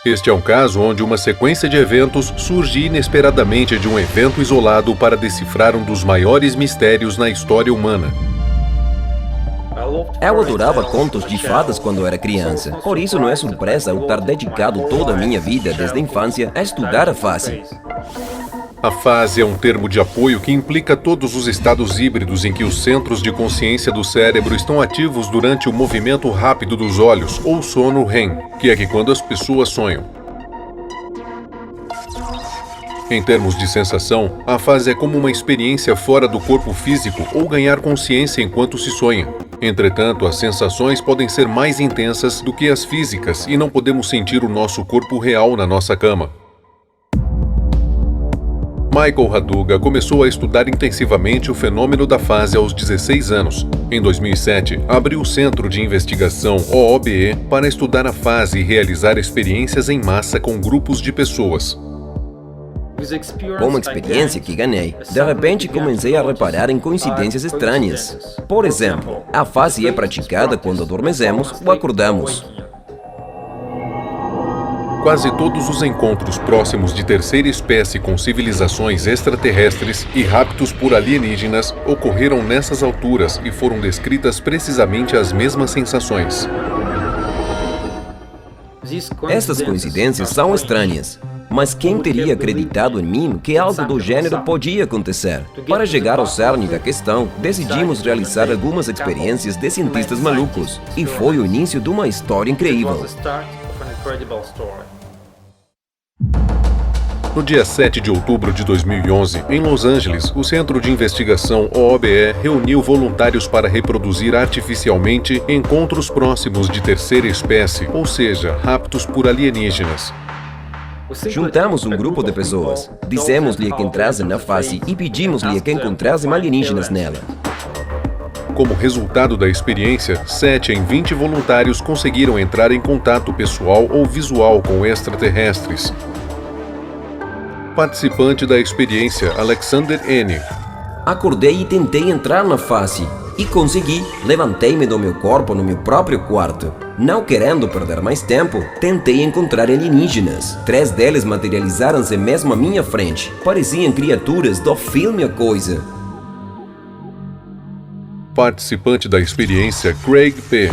Este é um caso onde uma sequência de eventos surge inesperadamente de um evento isolado para decifrar um dos maiores mistérios na história humana. Eu adorava contos de fadas quando era criança. Por isso não é surpresa eu ter dedicado toda a minha vida, desde a infância, a estudar a fase. A fase é um termo de apoio que implica todos os estados híbridos em que os centros de consciência do cérebro estão ativos durante o movimento rápido dos olhos, ou sono REM, que é quando as pessoas sonham. Em termos de sensação, a fase é como uma experiência fora do corpo físico ou ganhar consciência enquanto se sonha. Entretanto, as sensações podem ser mais intensas do que as físicas e não podemos sentir o nosso corpo real na nossa cama. Michael Raduga começou a estudar intensivamente o fenômeno da fase aos 16 anos. Em 2007, abriu o Centro de Investigação OOBE para estudar a fase e realizar experiências em massa com grupos de pessoas. Com uma experiência que ganhei, de repente comecei a reparar em coincidências estranhas. Por exemplo, a fase é praticada quando adormecemos ou acordamos. Quase todos os encontros próximos de terceira espécie com civilizações extraterrestres e raptos por alienígenas ocorreram nessas alturas e foram descritas precisamente as mesmas sensações. Essas coincidências são estranhas, mas quem teria acreditado em mim que algo do gênero podia acontecer? Para chegar ao cerne da questão, decidimos realizar algumas experiências de cientistas malucos, e foi o início de uma história incrível. No dia 7 de outubro de 2011, em Los Angeles, o Centro de Investigação OOBE reuniu voluntários para reproduzir artificialmente encontros próximos de terceira espécie, ou seja, raptos por alienígenas. Juntamos um grupo de pessoas, dissemos-lhe que entrassem na fase e pedimos-lhe que encontrassem alienígenas nela. Como resultado da experiência, 7 em 20 voluntários conseguiram entrar em contato pessoal ou visual com extraterrestres. Participante da experiência, Alexander N. Acordei e tentei entrar na fase. E consegui. Levantei-me do meu corpo no meu próprio quarto. Não querendo perder mais tempo, tentei encontrar alienígenas. 3 deles materializaram-se mesmo à minha frente. Pareciam criaturas do filme A Coisa. Participante da experiência, Craig P.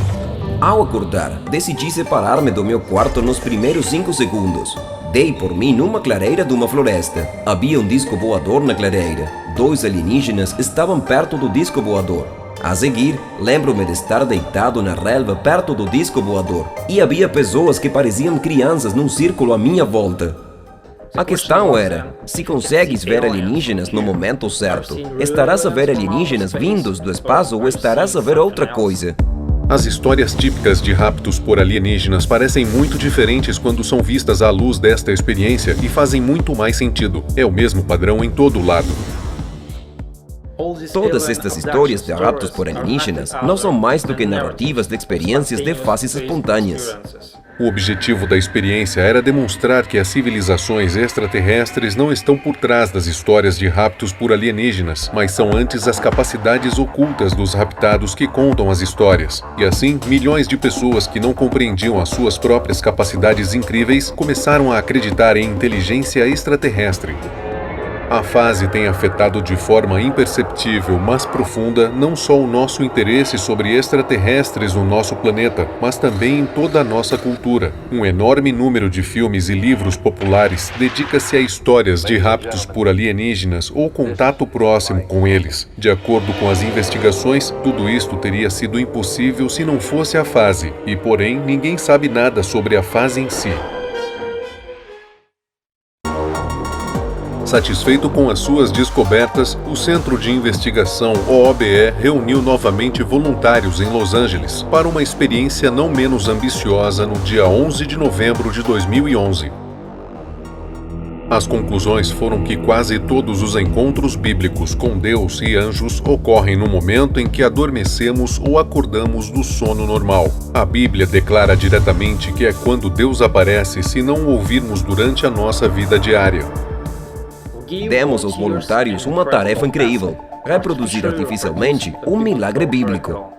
Ao acordar, decidi separar-me do meu quarto nos primeiros 5 segundos. Dei por mim numa clareira de uma floresta. Havia um disco voador na clareira. 2 alienígenas estavam perto do disco voador. A seguir, lembro-me de estar deitado na relva perto do disco voador. E havia pessoas que pareciam crianças num círculo à minha volta. A questão era, se consegues ver alienígenas no momento certo, estarás a ver alienígenas vindos do espaço ou estarás a ver outra coisa? As histórias típicas de raptos por alienígenas parecem muito diferentes quando são vistas à luz desta experiência e fazem muito mais sentido. É o mesmo padrão em todo lado. Todas estas histórias de raptos por alienígenas não são mais do que narrativas de experiências de fases espontâneas. O objetivo da experiência era demonstrar que as civilizações extraterrestres não estão por trás das histórias de raptos por alienígenas, mas são antes as capacidades ocultas dos raptados que contam as histórias. E assim, milhões de pessoas que não compreendiam as suas próprias capacidades incríveis começaram a acreditar em inteligência extraterrestre. A fase tem afetado de forma imperceptível, mas profunda, não só o nosso interesse sobre extraterrestres no nosso planeta, mas também em toda a nossa cultura. Um enorme número de filmes e livros populares dedica-se a histórias de raptos por alienígenas ou contato próximo com eles. De acordo com as investigações, tudo isto teria sido impossível se não fosse a fase, e porém ninguém sabe nada sobre a fase em si. Satisfeito com as suas descobertas, o Centro de Investigação OOBE reuniu novamente voluntários em Los Angeles para uma experiência não menos ambiciosa no dia 11 de novembro de 2011. As conclusões foram que quase todos os encontros bíblicos com Deus e anjos ocorrem no momento em que adormecemos ou acordamos do sono normal. A Bíblia declara diretamente que é quando Deus aparece se não o ouvirmos durante a nossa vida diária. Demos aos voluntários uma tarefa incrível: reproduzir artificialmente um milagre bíblico.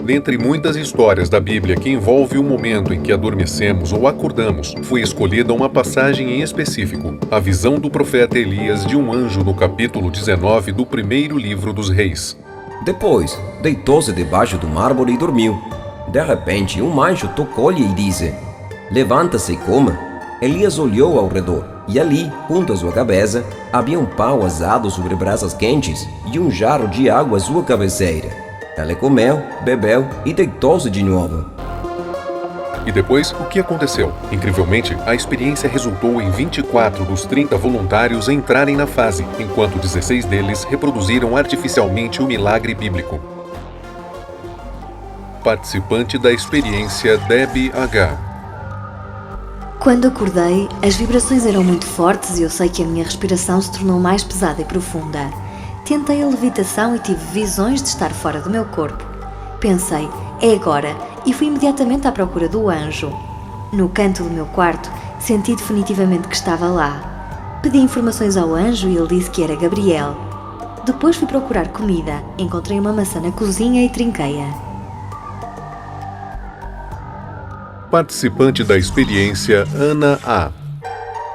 Dentre muitas histórias da Bíblia que envolve o momento em que adormecemos ou acordamos, foi escolhida uma passagem em específico, a visão do profeta Elias de um anjo no capítulo 19 do primeiro livro dos Reis. Depois, deitou-se debaixo do mármore e dormiu. De repente, um anjo tocou-lhe e disse: "Levanta-se e coma." Elias olhou ao redor, e ali, junto à sua cabeça, havia um pão assado sobre brasas quentes e um jarro de água à sua cabeceira. Ele comeu, bebeu e deitou-se de novo. E depois, o que aconteceu? Incrivelmente, a experiência resultou em 24 dos 30 voluntários entrarem na fase, enquanto 16 deles reproduziram artificialmente o milagre bíblico. Participante da experiência Debbie H. Quando acordei, as vibrações eram muito fortes e eu sei que a minha respiração se tornou mais pesada e profunda. Tentei a levitação e tive visões de estar fora do meu corpo. Pensei, é agora, e fui imediatamente à procura do anjo. No canto do meu quarto, senti definitivamente que estava lá. Pedi informações ao anjo e ele disse que era Gabriel. Depois fui procurar comida, encontrei uma maçã na cozinha e trinquei-a. Participante da experiência Ana A.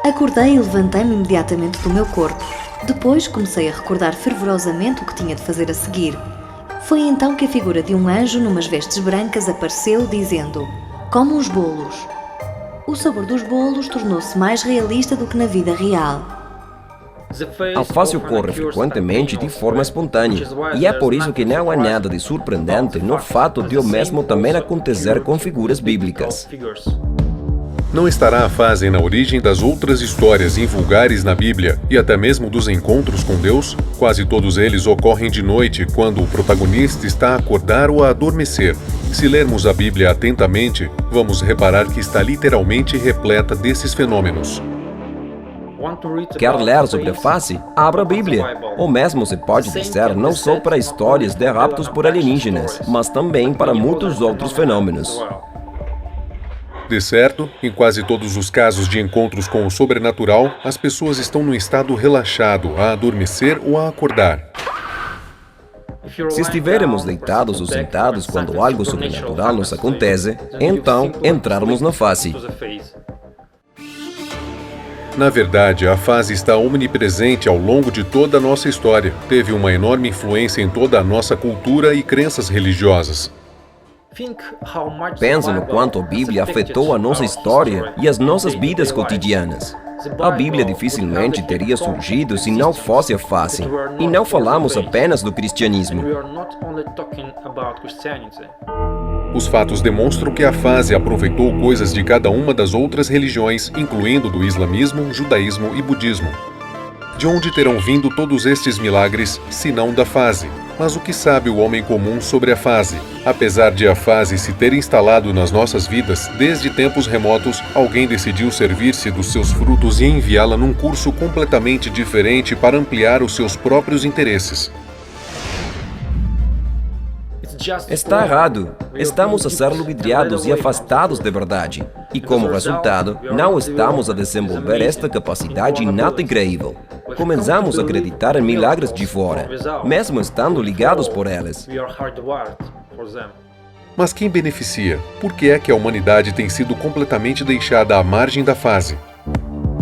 Acordei e levantei-me imediatamente do meu corpo. Depois comecei a recordar fervorosamente o que tinha de fazer a seguir. Foi então que a figura de um anjo numas vestes brancas apareceu, dizendo: "Come uns bolos." O sabor dos bolos tornou-se mais realista do que na vida real. A face ocorre frequentemente de forma espontânea, e é por isso que não há nada de surpreendente no fato de o mesmo também acontecer com figuras bíblicas. Não estará a fase na origem das outras histórias invulgares na Bíblia e até mesmo dos encontros com Deus? Quase todos eles ocorrem de noite, quando o protagonista está a acordar ou a adormecer. Se lermos a Bíblia atentamente, vamos reparar que está literalmente repleta desses fenômenos. Quer ler sobre a face? Abra a Bíblia. O mesmo se pode dizer não só para histórias de raptos por alienígenas, mas também para muitos outros fenômenos. De certo, em quase todos os casos de encontros com o sobrenatural, as pessoas estão num estado relaxado, a adormecer ou a acordar. Se estivermos deitados ou sentados quando algo sobrenatural nos acontece, então entrarmos na face. Na verdade, a fase está omnipresente ao longo de toda a nossa história. Teve uma enorme influência em toda a nossa cultura e crenças religiosas. Pense no quanto a Bíblia afetou a nossa história e as nossas vidas cotidianas. A Bíblia dificilmente teria surgido se não fosse a face. E não falamos apenas do cristianismo. Os fatos demonstram que a fase aproveitou coisas de cada uma das outras religiões, incluindo do islamismo, judaísmo e budismo. De onde terão vindo todos estes milagres, se não da fase? Mas o que sabe o homem comum sobre a fase? Apesar de a fase se ter instalado nas nossas vidas desde tempos remotos, alguém decidiu servir-se dos seus frutos e enviá-la num curso completamente diferente para ampliar os seus próprios interesses. Está errado. Estamos a ser ludibriados e afastados da verdade. E como resultado, não estamos a desenvolver esta capacidade inata e incrível. Começamos a acreditar em milagres de fora, mesmo estando ligados por eles. Mas quem beneficia? Por que é que a humanidade tem sido completamente deixada à margem da fase?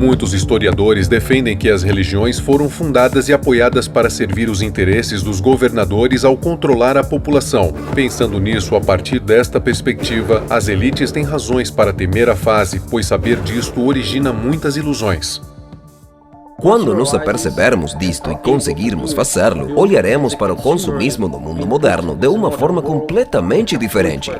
Muitos historiadores defendem que as religiões foram fundadas e apoiadas para servir os interesses dos governadores ao controlar a população. Pensando nisso, a partir desta perspectiva, as elites têm razões para temer a fase, pois saber disto origina muitas ilusões. Quando nos apercebermos disto e conseguirmos fazê-lo, olharemos para o consumismo no mundo moderno de uma forma completamente diferente.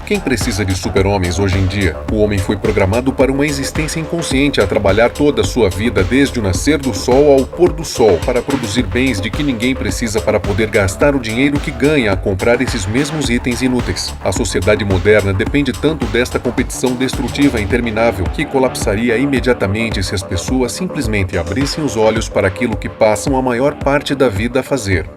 Quem precisa de super-homens hoje em dia? O homem foi programado para uma existência inconsciente a trabalhar toda a sua vida desde o nascer do sol ao pôr do sol para produzir bens de que ninguém precisa para poder gastar o dinheiro que ganha a comprar esses mesmos itens inúteis. A sociedade moderna depende tanto desta competição destrutiva e interminável que colapsaria imediatamente se as pessoas simplesmente abrissem os olhos para aquilo que passam a maior parte da vida a fazer.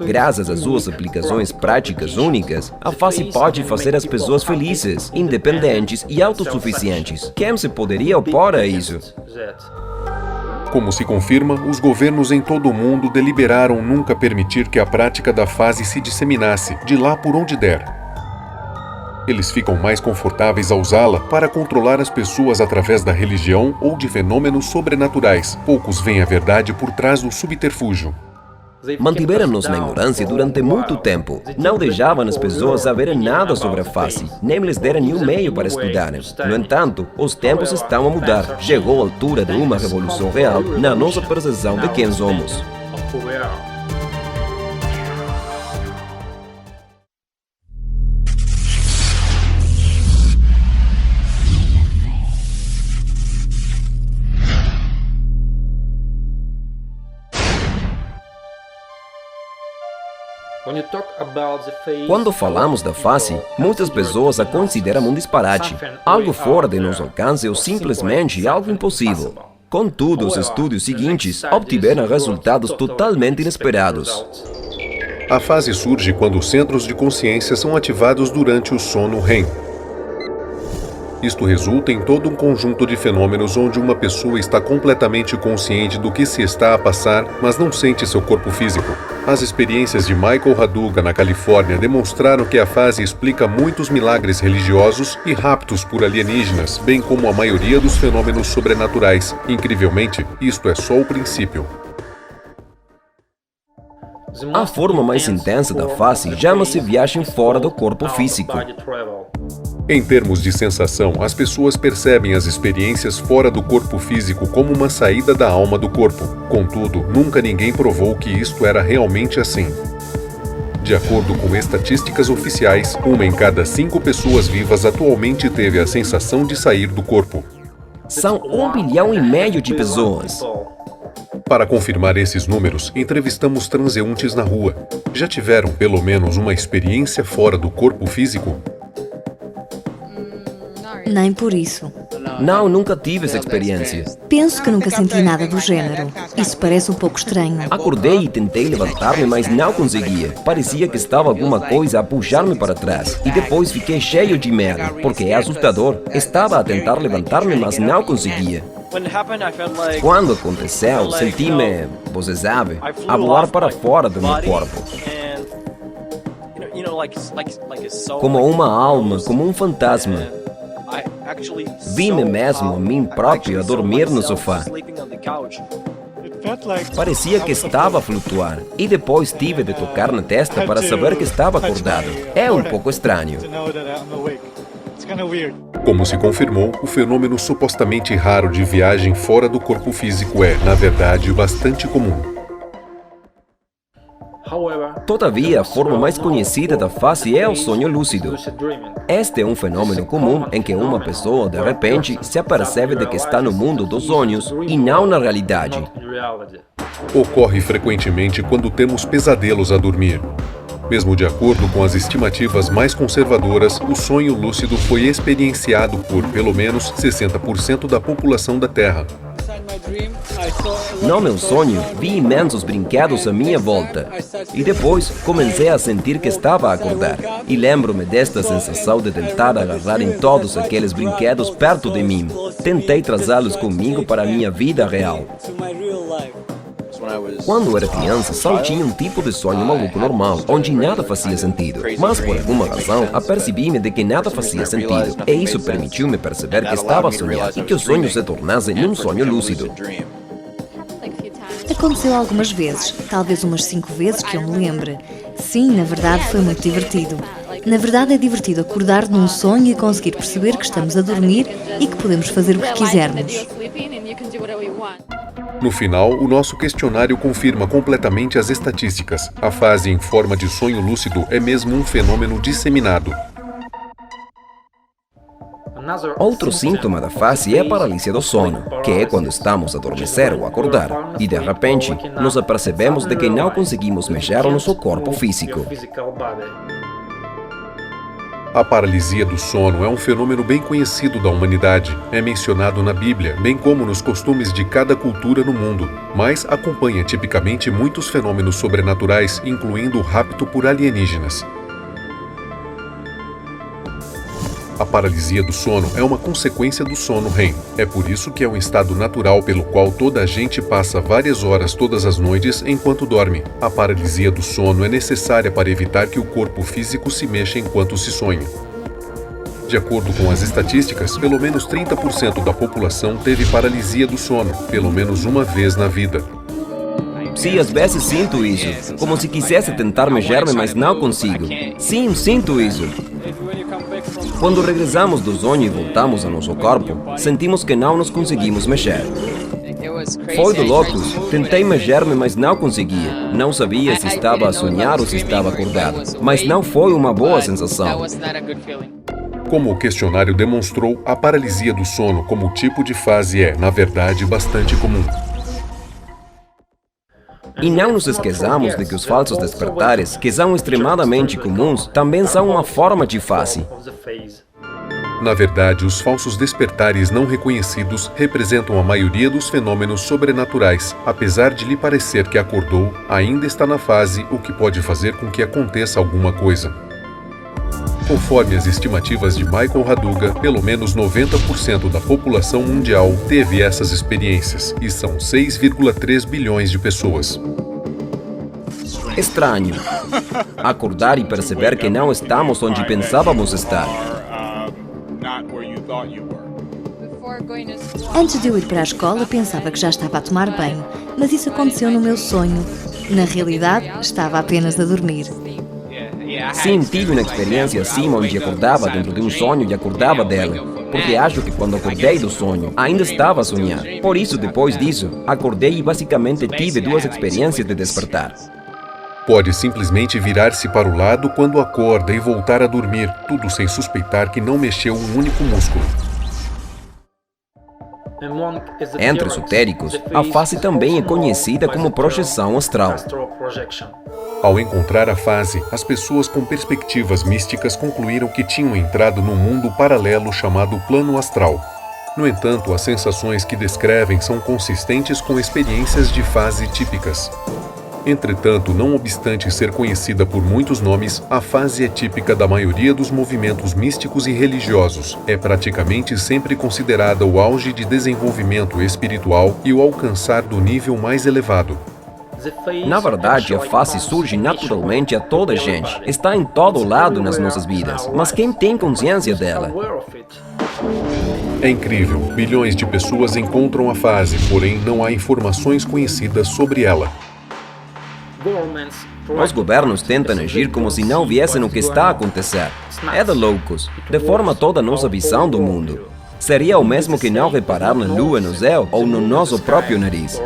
Graças às suas aplicações práticas únicas, a face pode fazer as pessoas felizes, independentes e autossuficientes. Quem se poderia opor a isso? Como se confirma, os governos em todo o mundo deliberaram nunca permitir que a prática da fase se disseminasse, de lá por onde der. Eles ficam mais confortáveis a usá-la para controlar as pessoas através da religião ou de fenômenos sobrenaturais. Poucos veem a verdade por trás do subterfúgio. Mantiveram-nos na ignorância durante muito tempo. Não deixavam as pessoas saberem nada sobre a face, nem lhes deram nenhum meio para estudarem. No entanto, os tempos estão a mudar. Chegou a altura de uma revolução real na nossa percepção de quem somos. Quando falamos da face, muitas pessoas a consideram um disparate, algo fora de nosso alcance ou simplesmente algo impossível. Contudo, os estudos seguintes obtiveram resultados totalmente inesperados. A fase surge quando os centros de consciência são ativados durante o sono REM. Isto resulta em todo um conjunto de fenômenos onde uma pessoa está completamente consciente do que se está a passar, mas não sente seu corpo físico. As experiências de Michael Raduga, na Califórnia, demonstraram que a fase explica muitos milagres religiosos e raptos por alienígenas, bem como a maioria dos fenômenos sobrenaturais. Incrivelmente, isto é só o princípio. A forma mais intensa da face chama-se viagem fora do corpo físico. Em termos de sensação, as pessoas percebem as experiências fora do corpo físico como uma saída da alma do corpo. Contudo, nunca ninguém provou que isto era realmente assim. De acordo com estatísticas oficiais, 1 em cada 5 pessoas vivas atualmente teve a sensação de sair do corpo. São 1,5 bilhão de pessoas. Para confirmar esses números, entrevistamos transeuntes na rua. Já tiveram pelo menos uma experiência fora do corpo físico? Nem por isso. Não, nunca tive essa experiência. Penso que nunca senti nada do gênero. Isso parece um pouco estranho. Acordei e tentei levantar-me, mas não conseguia. Parecia que estava alguma coisa a puxar-me para trás. E depois fiquei cheio de medo, porque é assustador. Estava a tentar levantar-me, mas não conseguia. Quando aconteceu, senti-me, você sabe, a voar para fora do meu corpo. Como uma alma, como um fantasma. Vi-me mesmo, a mim próprio, a dormir no sofá. Parecia que estava a flutuar, e depois tive de tocar na testa para saber que estava acordado. É um pouco estranho. Como se confirmou, o fenômeno supostamente raro de viagem fora do corpo físico é, na verdade, bastante comum. Todavia, a forma mais conhecida da face é o sonho lúcido. Este é um fenômeno comum em que uma pessoa, de repente, se apercebe de que está no mundo dos sonhos e não na realidade. Ocorre frequentemente quando temos pesadelos a dormir. Mesmo de acordo com as estimativas mais conservadoras, o sonho lúcido foi experienciado por, pelo menos, 60% da população da Terra. No meu sonho, vi imensos brinquedos à minha volta. E depois, comecei a sentir que estava a acordar. E lembro-me desta sensação de tentar agarrar em todos aqueles brinquedos perto de mim. Tentei trazê-los comigo para a minha vida real. Quando era criança, só tinha um tipo de sonho maluco normal, onde nada fazia sentido. Mas por alguma razão, apercebi-me de que nada fazia sentido. E isso permitiu-me perceber que estava a sonhar e que o sonho se tornasse num sonho lúcido. Aconteceu algumas vezes, talvez umas 5 vezes que eu me lembre. Sim, na verdade foi muito divertido. Na verdade é divertido acordar num sonho e conseguir perceber que estamos a dormir e que podemos fazer o que quisermos. No final, o nosso questionário confirma completamente as estatísticas. A fase em forma de sonho lúcido é mesmo um fenômeno disseminado. Outro síntoma da face é a paralisia do sono, que é quando estamos a adormecer ou acordar, e de repente nos apercebemos de que não conseguimos mexer o nosso corpo físico. A paralisia do sono é um fenômeno bem conhecido da humanidade. É mencionado na Bíblia, bem como nos costumes de cada cultura no mundo, mas acompanha tipicamente muitos fenômenos sobrenaturais, incluindo o rapto por alienígenas. A paralisia do sono é uma consequência do sono REM. É por isso que é um estado natural pelo qual toda a gente passa várias horas todas as noites enquanto dorme. A paralisia do sono é necessária para evitar que o corpo físico se mexa enquanto se sonha. De acordo com as estatísticas, pelo menos 30% da população teve paralisia do sono, pelo menos uma vez na vida. Sim, às vezes sinto isso, como se quisesse tentar mexer-me, mas não consigo. Sim, sinto isso. Quando regressamos do sonho e voltamos ao nosso corpo, sentimos que não nos conseguimos mexer. Foi de loucos. Tentei mexer-me, mas não conseguia. Não sabia se estava a sonhar ou se estava acordado. Mas não foi uma boa sensação. Como o questionário demonstrou, a paralisia do sono como tipo de fase é, na verdade, bastante comum. E não nos esqueçamos de que os falsos despertares, que são extremadamente comuns, também são uma forma de fase. Na verdade, os falsos despertares não reconhecidos representam a maioria dos fenômenos sobrenaturais. Apesar de lhe parecer que acordou, ainda está na fase, o que pode fazer com que aconteça alguma coisa. Conforme as estimativas de Michael Raduga, pelo menos 90% da população mundial teve essas experiências, e são 6,3 bilhões de pessoas. Estranho. Acordar e perceber que não estamos onde pensávamos estar. Antes de eu ir para a escola, pensava que já estava a tomar banho, mas isso aconteceu no meu sonho. Na realidade, estava apenas a dormir. Sim, tive uma experiência assim onde acordava dentro de um sonho e acordava dela. Porque acho que quando acordei do sonho, ainda estava a sonhar. Por isso, depois disso, acordei e basicamente tive duas experiências de despertar. Pode simplesmente virar-se para o lado quando acorda e voltar a dormir, tudo sem suspeitar que não mexeu um único músculo. Entre esotéricos, a fase também é conhecida como projeção astral. Ao encontrar a fase, as pessoas com perspectivas místicas concluíram que tinham entrado num mundo paralelo chamado plano astral. No entanto, as sensações que descrevem são consistentes com experiências de fase típicas. Entretanto, não obstante ser conhecida por muitos nomes, a fase é típica da maioria dos movimentos místicos e religiosos. É praticamente sempre considerada o auge de desenvolvimento espiritual e o alcançar do nível mais elevado. Na verdade, a fase surge naturalmente a toda a gente. Está em todo lado nas nossas vidas. Mas quem tem consciência dela? É incrível. Bilhões de pessoas encontram a fase, porém não há informações conhecidas sobre ela. Os governos tentam agir como se não viessem o que está a acontecer. É de loucos. Deforma toda a nossa visão do mundo. Seria o mesmo que não reparar na lua no céu ou no nosso próprio nariz.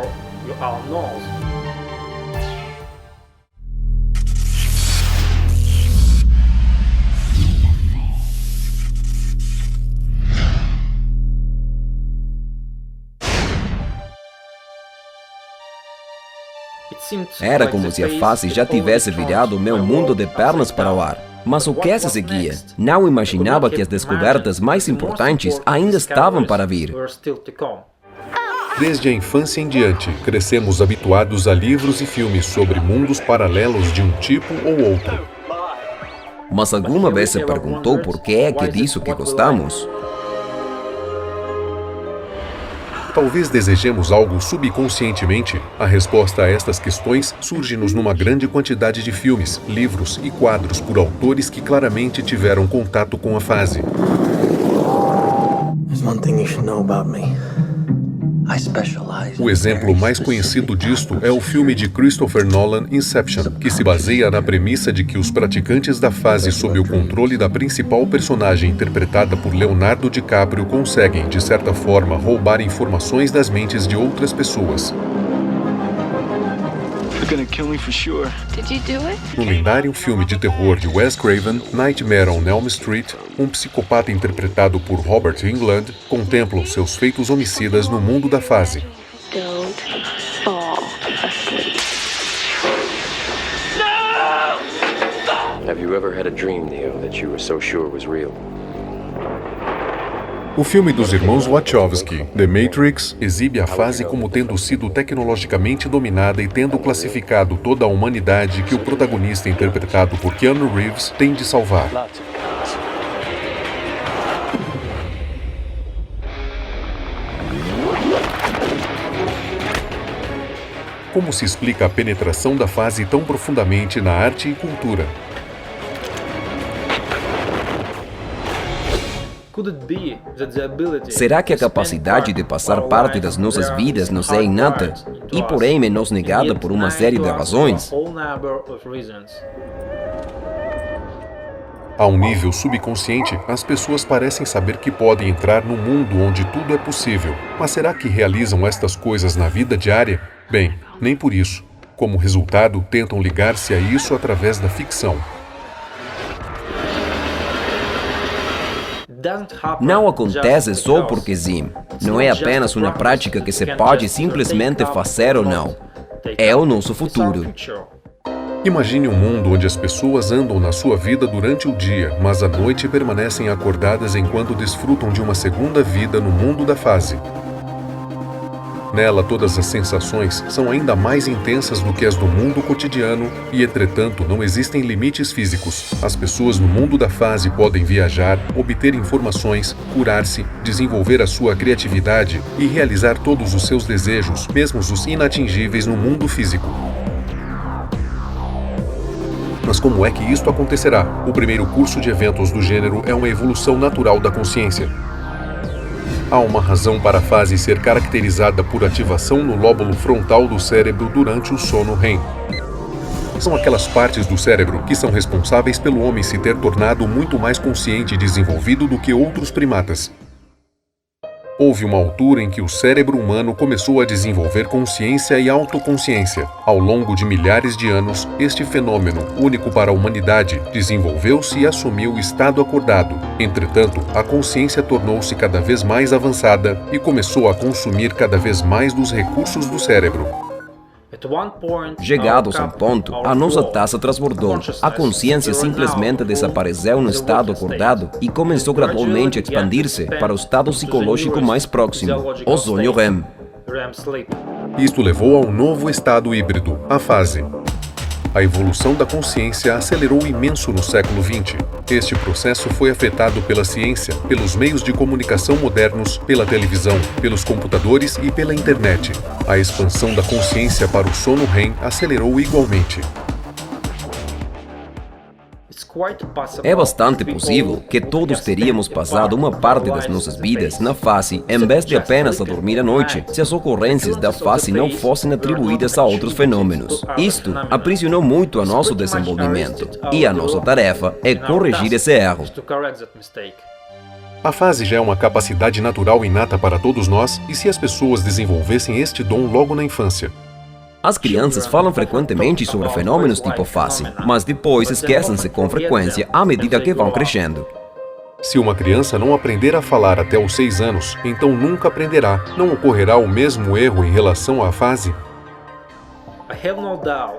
Era como se a fase já tivesse virado meu mundo de pernas para o ar. Mas o que se seguia? Não imaginava que as descobertas mais importantes ainda estavam para vir. Desde a infância em diante, crescemos habituados a livros e filmes sobre mundos paralelos de um tipo ou outro. Mas alguma vez se perguntou por que é que disso que gostamos? Talvez desejemos algo subconscientemente. A resposta a estas questões surge-nos numa grande quantidade de filmes, livros e quadros por autores que claramente tiveram contato com a fase. O exemplo mais conhecido disto é o filme de Christopher Nolan, Inception, que se baseia na premissa de que os praticantes da fase sob o controle da principal personagem interpretada por Leonardo DiCaprio conseguem, de certa forma, roubar informações das mentes de outras pessoas. No lendário filme de terror de Wes Craven, Nightmare on Elm Street, um psicopata interpretado por Robert Englund contempla seus feitos homicidas no mundo da fase. Have you ever had a dream, Neo, that you were so sure was real? O filme dos irmãos Wachowski, The Matrix, exibe a fase como tendo sido tecnologicamente dominada e tendo classificado toda a humanidade que o protagonista interpretado por Keanu Reeves tem de salvar. Como se explica a penetração da fase tão profundamente na arte e cultura? Será que a capacidade de passar parte das nossas vidas nos é inata e, porém, é nos negada por uma série de razões? A um nível subconsciente, as pessoas parecem saber que podem entrar num mundo onde tudo é possível. Mas será que realizam estas coisas na vida diária? Bem, nem por isso. Como resultado, tentam ligar-se a isso através da ficção. Não acontece só porque sim. Não é apenas uma prática que se pode simplesmente fazer ou não. É o nosso futuro. Imagine um mundo onde as pessoas andam na sua vida durante o dia, mas à noite permanecem acordadas enquanto desfrutam de uma segunda vida no mundo da fase. Nela, todas as sensações são ainda mais intensas do que as do mundo cotidiano e, entretanto, não existem limites físicos. As pessoas no mundo da fase podem viajar, obter informações, curar-se, desenvolver a sua criatividade e realizar todos os seus desejos, mesmo os inatingíveis no mundo físico. Mas como é que isto acontecerá? O primeiro curso de eventos do gênero é uma evolução natural da consciência. Há uma razão para a fase ser caracterizada por ativação no lóbulo frontal do cérebro durante o sono REM. São aquelas partes do cérebro que são responsáveis pelo homem se ter tornado muito mais consciente e desenvolvido do que outros primatas. Houve uma altura em que o cérebro humano começou a desenvolver consciência e autoconsciência. Ao longo de milhares de anos, este fenômeno, único para a humanidade, desenvolveu-se e assumiu o estado acordado. Entretanto, a consciência tornou-se cada vez mais avançada e começou a consumir cada vez mais dos recursos do cérebro. Chegados a um ponto, a nossa taça transbordou. A consciência simplesmente desapareceu no estado acordado e começou gradualmente a expandir-se para o estado psicológico mais próximo, o sonho REM. Isto levou a um novo estado híbrido, a fase. A evolução da consciência acelerou imenso no século XX. Este processo foi afetado pela ciência, pelos meios de comunicação modernos, pela televisão, pelos computadores e pela internet. A expansão da consciência para o sono REM acelerou igualmente. É bastante possível que todos teríamos passado uma parte das nossas vidas na fase em vez de apenas a dormir à noite, se as ocorrências da fase não fossem atribuídas a outros fenômenos. Isto aprisionou muito a nosso desenvolvimento, e a nossa tarefa é corrigir esse erro. A fase já é uma capacidade natural inata para todos nós, e se as pessoas desenvolvessem este dom logo na infância? As crianças falam frequentemente sobre fenômenos tipo fase, mas depois esquecem-se com frequência à medida que vão crescendo. Se uma criança não aprender a falar até os 6 anos, então nunca aprenderá. Não ocorrerá o mesmo erro em relação à fase?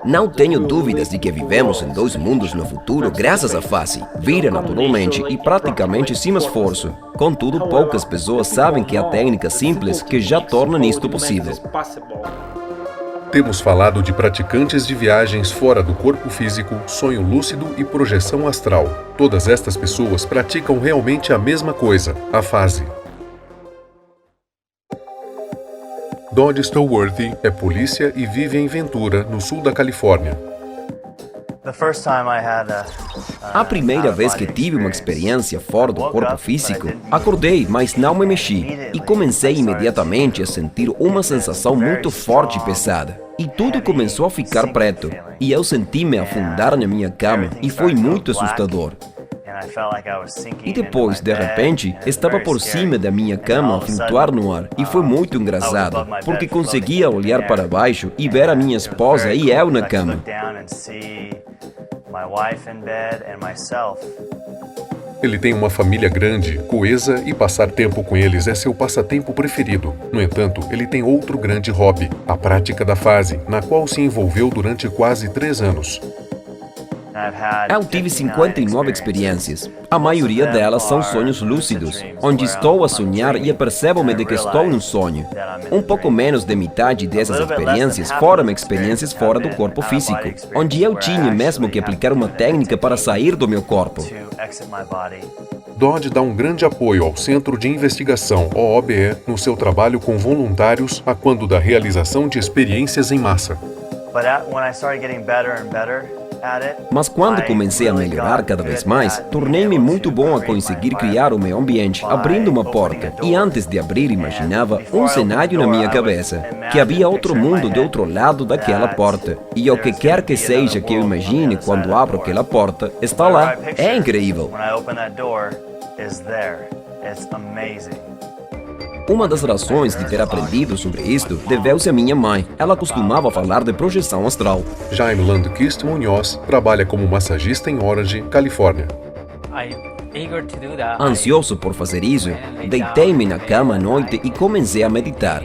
Não tenho dúvidas de que vivemos em dois mundos no futuro graças à fase. Vira naturalmente e praticamente sem esforço. Contudo, poucas pessoas sabem que há técnicas simples que já tornam isto possível. Temos falado de praticantes de viagens fora do corpo físico, sonho lúcido e projeção astral. Todas estas pessoas praticam realmente a mesma coisa, a fase. Dodge Stallworthy é polícia e vive em Ventura, no sul da Califórnia. A primeira vez que tive uma experiência fora do corpo físico, acordei, mas não me mexi, e comecei imediatamente a sentir uma sensação muito forte e pesada. E tudo começou a ficar preto, e eu senti-me afundar na minha cama, e foi muito assustador. E depois, de repente, estava por cima da minha cama a flutuar no ar, e foi muito engraçado, porque conseguia olhar para baixo e ver a minha esposa e eu na cama. Ele tem uma família grande, coesa, e passar tempo com eles é seu passatempo preferido. No entanto, ele tem outro grande hobby, a prática da fase, na qual se envolveu durante quase 3 anos. Eu tive 59 experiências. A maioria delas são sonhos lúcidos, onde estou a sonhar e apercebo-me de que estou num sonho. Um pouco menos de metade dessas experiências foram experiências fora do corpo físico, onde eu tinha mesmo que aplicar uma técnica para sair do meu corpo. Dodd dá um grande apoio ao Centro de Investigação, OOBE, no seu trabalho com voluntários a quando da realização de experiências em massa. Mas quando comecei a melhorar cada vez mais, tornei-me muito bom a conseguir criar o meu ambiente, abrindo uma porta. E antes de abrir, imaginava um cenário na minha cabeça, que havia outro mundo do outro lado daquela porta. E o que quer que seja que eu imagine quando abro aquela porta, está lá. É incrível. Uma das razões de ter aprendido sobre isto deveu-se à minha mãe. Ela costumava falar de projeção astral. Jaime Landquist Munhoz trabalha como massagista em Orange, Califórnia. Ansioso por fazer isso, deitei-me na cama à noite e comecei a meditar.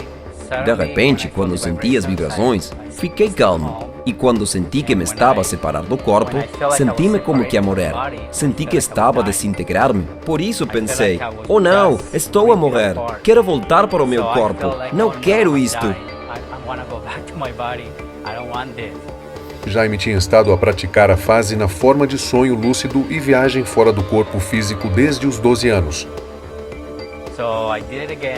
De repente, quando senti as vibrações, fiquei calmo. E quando senti que me estava a separar do corpo, senti-me como que a morrer. Senti que estava a desintegrar-me. Por isso pensei, oh não, estou a morrer. Quero voltar para o meu corpo. Não quero isto. Jaime tinha estado a praticar a fase na forma de sonho lúcido e viagem fora do corpo físico desde os 12 anos.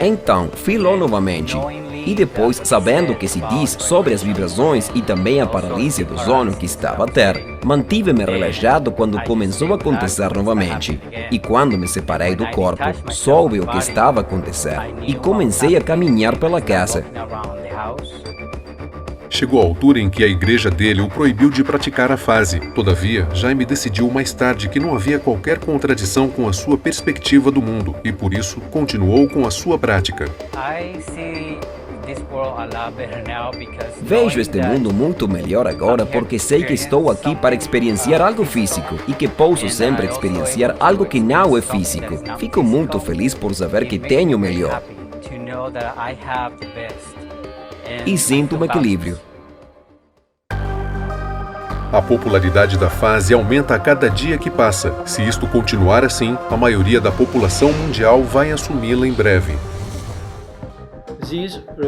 Então, fui lá novamente. E depois, sabendo o que se diz sobre as vibrações e também a paralisia do sono que estava a ter, mantive-me relaxado quando começou a acontecer novamente. E quando me separei do corpo, soube o que estava a acontecer e comecei a caminhar pela casa. Chegou a altura em que a igreja dele o proibiu de praticar a fase. Todavia, Jaime decidiu mais tarde que não havia qualquer contradição com a sua perspectiva do mundo e, por isso, continuou com a sua prática. Vejo este mundo muito melhor agora porque sei que estou aqui para experienciar algo físico e que posso sempre experienciar algo que não é físico. Fico muito feliz por saber que tenho o melhor. E sinto um equilíbrio. A popularidade da fase aumenta a cada dia que passa. Se isto continuar assim, a maioria da população mundial vai assumi-la em breve.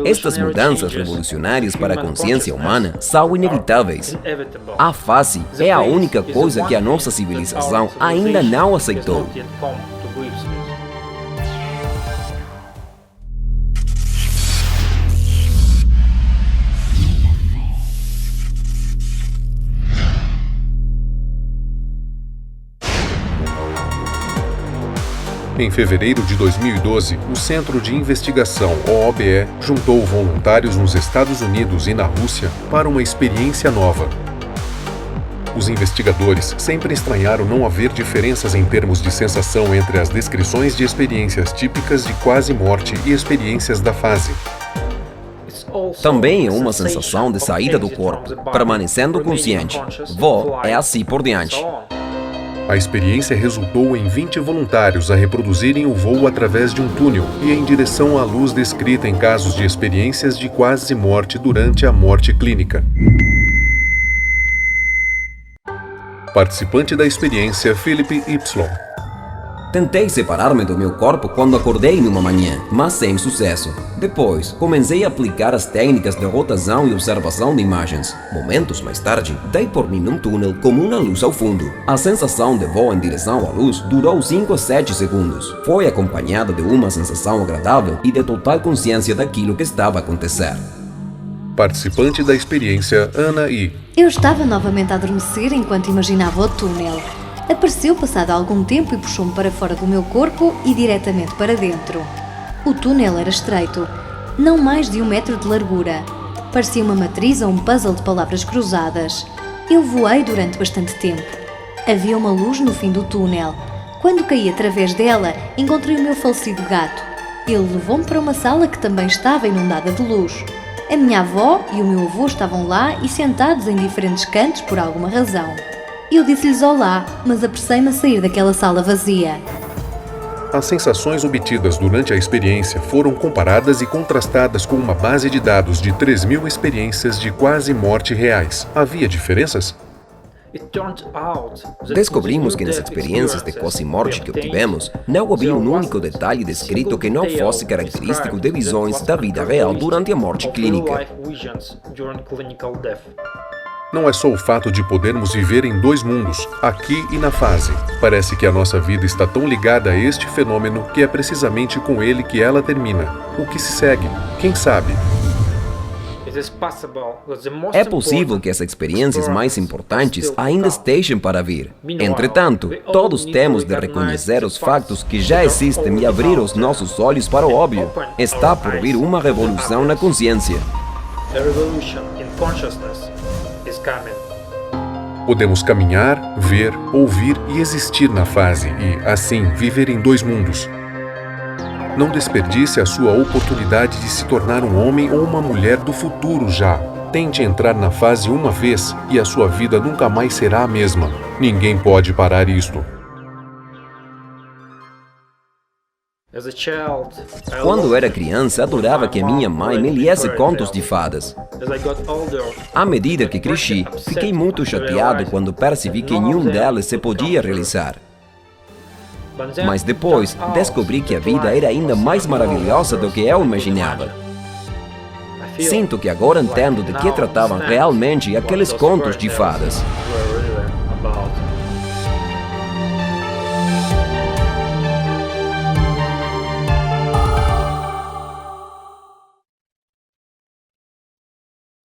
Estas mudanças revolucionárias para a consciência humana são inevitáveis. A fase é a única coisa que a nossa civilização ainda não aceitou. Em fevereiro de 2012, o Centro de Investigação, OOBE, juntou voluntários nos Estados Unidos e na Rússia para uma experiência nova. Os investigadores sempre estranharam não haver diferenças em termos de sensação entre as descrições de experiências típicas de quase morte e experiências da fase. Também é uma sensação de saída do corpo, permanecendo consciente. Vou é assim por diante. A experiência resultou em 20 voluntários a reproduzirem o voo através de um túnel e em direção à luz descrita em casos de experiências de quase morte durante a morte clínica. Participante da experiência, Philip Y. Tentei separar-me do meu corpo quando acordei numa manhã, mas sem sucesso. Depois, comecei a aplicar as técnicas de rotação e observação de imagens. Momentos mais tarde, dei por mim num túnel com uma luz ao fundo. A sensação de voo em direção à luz durou 5 a 7 segundos. Foi acompanhada de uma sensação agradável e de total consciência daquilo que estava a acontecer. Participante da experiência, Ana I. Eu estava novamente a adormecer enquanto imaginava o túnel. Apareceu passado algum tempo e puxou-me para fora do meu corpo e diretamente para dentro. O túnel era estreito, não mais de 1 metro de largura. Parecia uma matriz ou um puzzle de palavras cruzadas. Eu voei durante bastante tempo. Havia uma luz no fim do túnel. Quando caí através dela, encontrei o meu falecido gato. Ele levou-me para uma sala que também estava inundada de luz. A minha avó e o meu avô estavam lá e sentados em diferentes cantos por alguma razão. Eu disse-lhes olá, mas apressei-me a sair daquela sala vazia. As sensações obtidas durante a experiência foram comparadas e contrastadas com uma base de dados de 3.000 experiências de quase morte reais. Havia diferenças? Descobrimos que nas experiências de quase morte que obtivemos, não havia um único detalhe descrito que não fosse característico de visões da vida real durante a morte clínica. Não é só o fato de podermos viver em dois mundos, aqui e na fase. Parece que a nossa vida está tão ligada a este fenômeno que é precisamente com ele que ela termina. O que se segue? Quem sabe? É possível que as experiências mais importantes ainda estejam para vir. Entretanto, todos temos de reconhecer os fatos que já existem e abrir os nossos olhos para o óbvio. Está por vir uma revolução na consciência. Podemos caminhar, ver, ouvir e existir na fase e, assim, viver em dois mundos. Não desperdice a sua oportunidade de se tornar um homem ou uma mulher do futuro já. Tente entrar na fase uma vez e a sua vida nunca mais será a mesma. Ninguém pode parar isto. Quando era criança, adorava que a minha mãe me lesse contos de fadas. À medida que cresci, fiquei muito chateado quando percebi que nenhum deles se podia realizar. Mas depois, descobri que a vida era ainda mais maravilhosa do que eu imaginava. Sinto que agora entendo de que tratavam realmente aqueles contos de fadas.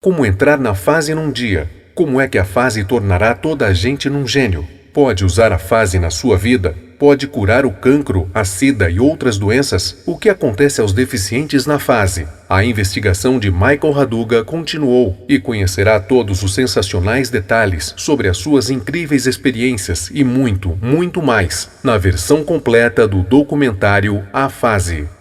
Como entrar na fase num dia? Como é que a fase tornará toda a gente num gênio? Pode usar a fase na sua vida? Pode curar o cancro, a sida e outras doenças? O que acontece aos deficientes na fase? A investigação de Michael Raduga continuou e conhecerá todos os sensacionais detalhes sobre as suas incríveis experiências e muito, muito mais na versão completa do documentário A Fase.